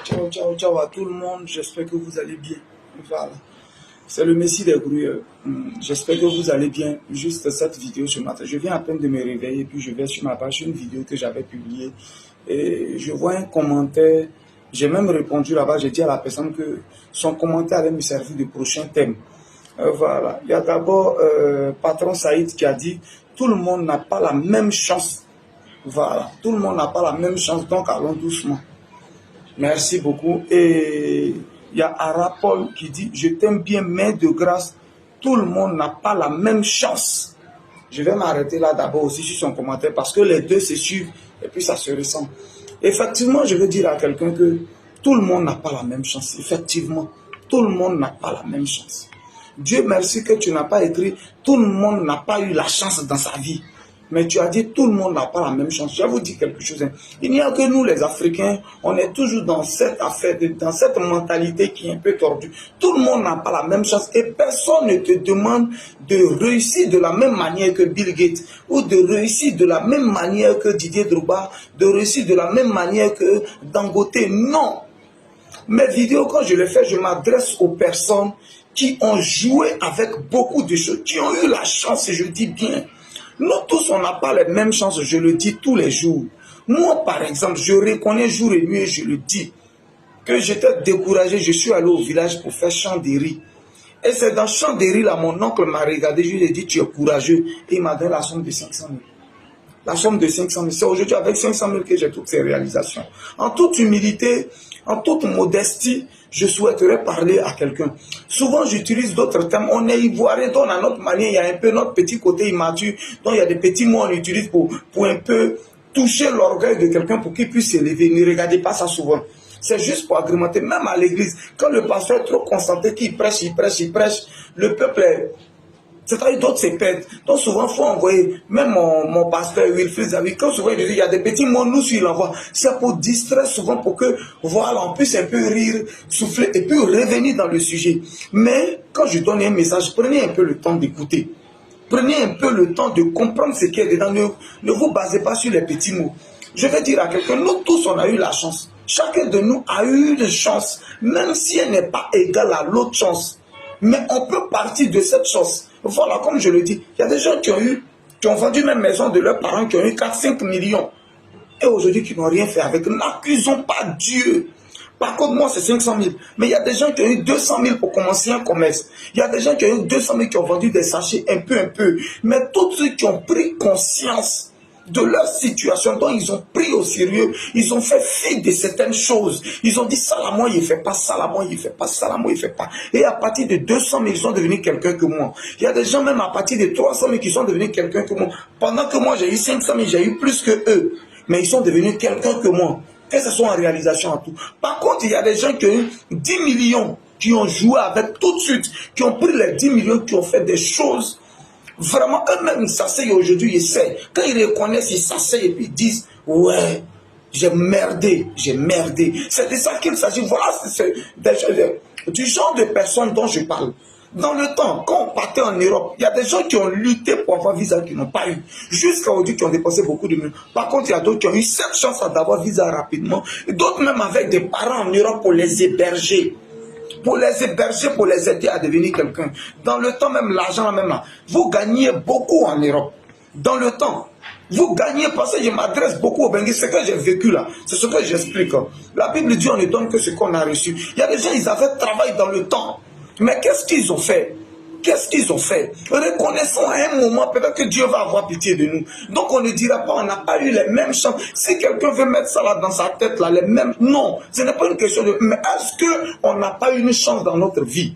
Ciao, ciao, ciao à tout le monde. J'espère que vous allez bien. Voilà. C'est le Messie des grouilleurs. J'espère que vous allez bien. Juste cette vidéo ce matin. Je viens à peine de me réveiller, puis je vais sur ma page une vidéo que j'avais publiée. Et je vois un commentaire. J'ai même répondu là-bas. J'ai dit à la personne que son commentaire allait me servir de prochain thème. Voilà. Il y a d'abord Patron Saïd qui a dit tout le monde n'a pas la même chance. Voilà. Tout le monde n'a pas la même chance. Donc allons doucement. Merci beaucoup. Et il y a Arapol qui dit je t'aime bien, mais de grâce, tout le monde n'a pas la même chance. Je vais m'arrêter là d'abord aussi sur son commentaire parce que les deux se suivent et puis ça se ressemble. Effectivement, je veux dire à quelqu'un que tout le monde n'a pas la même chance. Effectivement, tout le monde n'a pas la même chance. Dieu merci que tu n'as pas écrit tout le monde n'a pas eu la chance dans sa vie. Mais tu as dit tout le monde n'a pas la même chance. Je vais vous dire quelque chose. Il n'y a que nous les Africains, on est toujours dans cette affaire, dans cette mentalité qui est un peu tordue. Tout le monde n'a pas la même chance et personne ne te demande de réussir de la même manière que Bill Gates ou de réussir de la même manière que Didier Drogba, de réussir de la même manière que Dangote. Non. Mes vidéos, quand je les fais, je m'adresse aux personnes qui ont joué avec beaucoup de choses, qui ont eu la chance, et je dis bien. Nous tous, on n'a pas les mêmes chances, je le dis tous les jours. Moi, par exemple, je reconnais jour et nuit, je le dis, que j'étais découragé, je suis allé au village pour faire champ de riz. Et c'est dans champ de riz, là, mon oncle m'a regardé, je lui ai dit, tu es courageux. Et il m'a donné la somme de 500 000. La somme de 500 000. C'est aujourd'hui avec 500 000 que j'ai toutes ces réalisations. En toute humilité, en toute modestie, je souhaiterais parler à quelqu'un. Souvent, j'utilise d'autres termes. On est ivoirien, donc à notre manière, il y a un peu notre petit côté immature. Donc, il y a des petits mots qu'on utilise pour un peu toucher l'orgueil de quelqu'un pour qu'il puisse s'élever. Ne regardez pas ça souvent. C'est juste pour agrémenter. Même à l'église, quand le pasteur est trop concentré, qu'il prêche, le peuple est... C'est-à-dire d'autres se perdent. Donc souvent, il faut envoyer, même mon pasteur Wilfried Zawi, quand souvent il dit, il y a des petits mots, nous, il envoie. C'est pour distraire souvent, pour que, voilà, on puisse un peu rire, souffler, et puis revenir dans le sujet. Mais, quand je donne un message, prenez un peu le temps d'écouter. Prenez un peu le temps de comprendre ce qu'il y a dedans. Ne vous basez pas sur les petits mots. Je vais dire à quelqu'un, nous tous, on a eu la chance. Chacun de nous a eu une chance, même si elle n'est pas égale à l'autre chance. Mais on peut partir de cette chance. Voilà, comme je le dis, il y a des gens qui ont vendu même maison de leurs parents, qui ont eu 4-5 millions. Et aujourd'hui, qui n'ont rien fait avec. N'accusons pas Dieu. Par contre, moi, c'est 500 000. Mais il y a des gens qui ont eu 200 000 pour commencer un commerce. Il y a des gens qui ont eu 200 000 qui ont vendu des sachets un peu. Mais tous ceux qui ont pris conscience de leur situation, dont ils ont pris au sérieux, ils ont fait fi de certaines choses. Ils ont dit, ça là, moi, il ne fait pas, ça là, moi, il ne fait pas, ça là, moi, il ne fait pas. Et à partir de 200 000, ils sont devenus quelqu'un que moi. Il y a des gens, même à partir de 300 000, qui sont devenus quelqu'un que moi. Pendant que moi, j'ai eu 500 000, j'ai eu plus que eux. Mais ils sont devenus quelqu'un que moi. Que ce soit en réalisation en tout. Par contre, il y a des gens qui ont eu 10 millions, qui ont joué avec tout de suite, qui ont pris les 10 millions, qui ont fait des choses. Vraiment, eux-mêmes, ils s'asseyent aujourd'hui, ils essaient. Quand ils reconnaissent, ils s'asseyent et puis ils disent, ouais, j'ai merdé. C'est de ça qu'il s'agit. Voilà, c'est du genre de personnes dont je parle. Dans le temps, quand on partait en Europe, il y a des gens qui ont lutté pour avoir visa qui n'ont pas eu. Jusqu'à aujourd'hui, qui ont dépensé beaucoup de millions. Par contre, il y a d'autres qui ont eu cette chance d'avoir visa rapidement. Et d'autres même avec des parents en Europe pour les héberger. Pour les héberger, pour les aider à devenir quelqu'un. Dans le temps, même l'argent, même là, vous gagnez beaucoup en Europe. Dans le temps, vous gagnez parce que je m'adresse beaucoup au Benguis. Ce que j'ai vécu là, c'est ce que j'explique. La Bible dit on ne donne que ce qu'on a reçu. Il y a des gens, ils avaient travaillé dans le temps. Mais qu'est-ce qu'ils ont fait? Qu'est-ce qu'ils ont fait? Reconnaissons à un moment, peut-être que Dieu va avoir pitié de nous. Donc on ne dira pas, on n'a pas eu les mêmes chances. Si quelqu'un veut mettre ça là dans sa tête, là, les mêmes... Non, ce n'est pas une question de... Mais est-ce qu'on n'a pas eu une chance dans notre vie?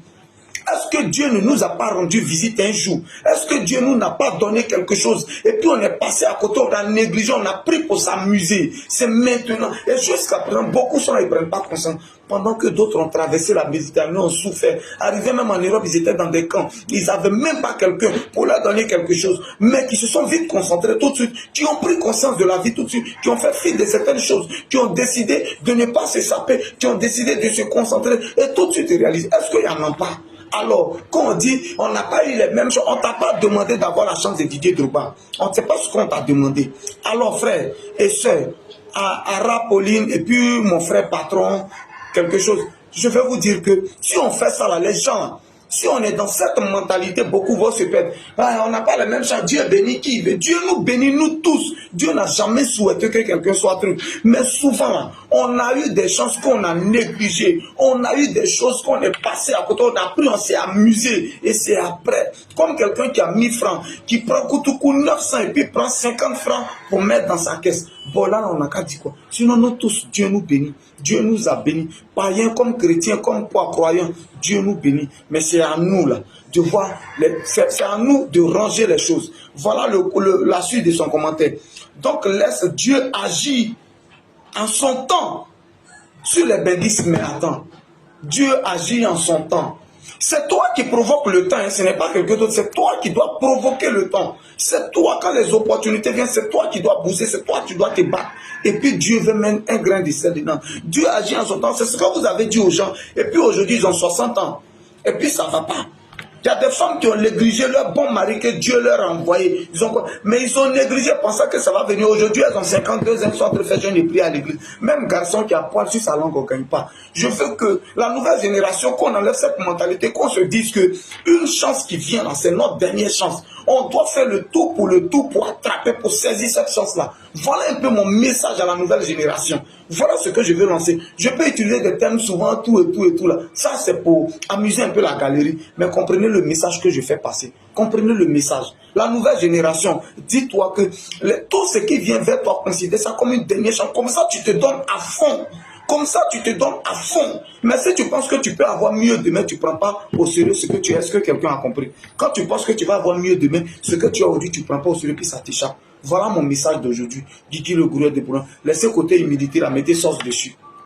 Est-ce que Dieu ne nous a pas rendu visite un jour? Est-ce que Dieu nous n'a pas donné quelque chose? Et puis on est passé à côté, on a négligé, on a pris pour s'amuser. C'est maintenant. Et jusqu'à présent, beaucoup sont là, ils ne prennent pas conscience. Pendant que d'autres ont traversé la Méditerranée, ont souffert. Arrivés même en Europe, ils étaient dans des camps. Ils n'avaient même pas quelqu'un pour leur donner quelque chose. Mais qui se sont vite concentrés tout de suite, qui ont pris conscience de la vie tout de suite, qui ont fait fi de certaines choses, qui ont décidé de ne pas se saper, qui ont décidé de se concentrer. Et tout de suite, ils réalisent, est-ce qu'il y en a pas? Alors, quand on dit, on n'a pas eu les mêmes choses, on ne t'a pas demandé d'avoir la chance de Didier Drogba. On ne sait pas ce qu'on t'a demandé. Alors, frères et sœurs, à Pauline et puis mon frère patron, quelque chose. Je vais vous dire que si on fait ça là, les gens, si on est dans cette mentalité, beaucoup vont se perdre. Ah, on n'a pas le même chant. Dieu bénit qui veut. Dieu nous bénit, nous tous. Dieu n'a jamais souhaité que quelqu'un soit truc. Mais souvent, on a eu des chances qu'on a négligées. On a eu des choses qu'on est passé à côté. On a pris, on s'est amusé. Et c'est après. Comme quelqu'un qui a 1000 francs, qui prend coup 900 et puis prend 50 francs pour mettre dans sa caisse. Bon, là, on n'a qu'à dire quoi. Sinon, nous tous, Dieu nous bénit. Dieu nous a bénis. Païens comme chrétiens, comme croyants, Dieu nous bénit. Mais c'est à nous là de voir, c'est à nous de ranger les choses. Voilà la suite de son commentaire. Donc laisse Dieu agir en son temps sur les bénisses. Mais attends, Dieu agit en son temps. C'est toi qui provoques le temps, hein, ce n'est pas quelqu'un d'autre, c'est toi qui dois provoquer le temps. C'est toi, quand les opportunités viennent, c'est toi qui dois bouger, c'est toi qui dois te battre. Et puis Dieu veut mettre un grain de sel dedans. Dieu agit en son temps, c'est ce que vous avez dit aux gens. Et puis aujourd'hui, ils ont 60 ans. Et puis ça ne va pas. Il y a des femmes qui ont négligé leur bon mari que Dieu leur a envoyé. Mais ils ont négligé pensant que ça va venir. Aujourd'hui, elles ont 52 ans, elles sont en train de faire jeûne et prier à l'église. Même garçon qui a poil sur sa langue, on ne gagne pas. Je veux que la nouvelle génération, qu'on enlève cette mentalité, qu'on se dise que une chance qui vient là, c'est notre dernière chance. On doit faire le tout pour attraper, pour saisir cette chance-là. Voilà un peu mon message à la nouvelle génération. Voilà ce que je veux lancer. Je peux utiliser des termes souvent, tout et tout là. Ça, c'est pour amuser un peu la galerie. Mais comprenez le message que je fais passer. Comprenez le message. La nouvelle génération, dis-toi que tout ce qui vient vers toi, considère ça comme une dernière chance. Comme ça, tu te donnes à fond. Comme ça, tu te donnes à fond. Mais si tu penses que tu peux avoir mieux demain, tu ne prends pas au sérieux ce que tu es, ce que quelqu'un a compris. Quand tu penses que tu vas avoir mieux demain, ce que tu as aujourd'hui, tu ne prends pas au sérieux, puis ça t'échappe. Voilà mon message d'aujourd'hui. Guigui le gourou de Boulogne. Laissez côté humilité, la mettez sauce dessus.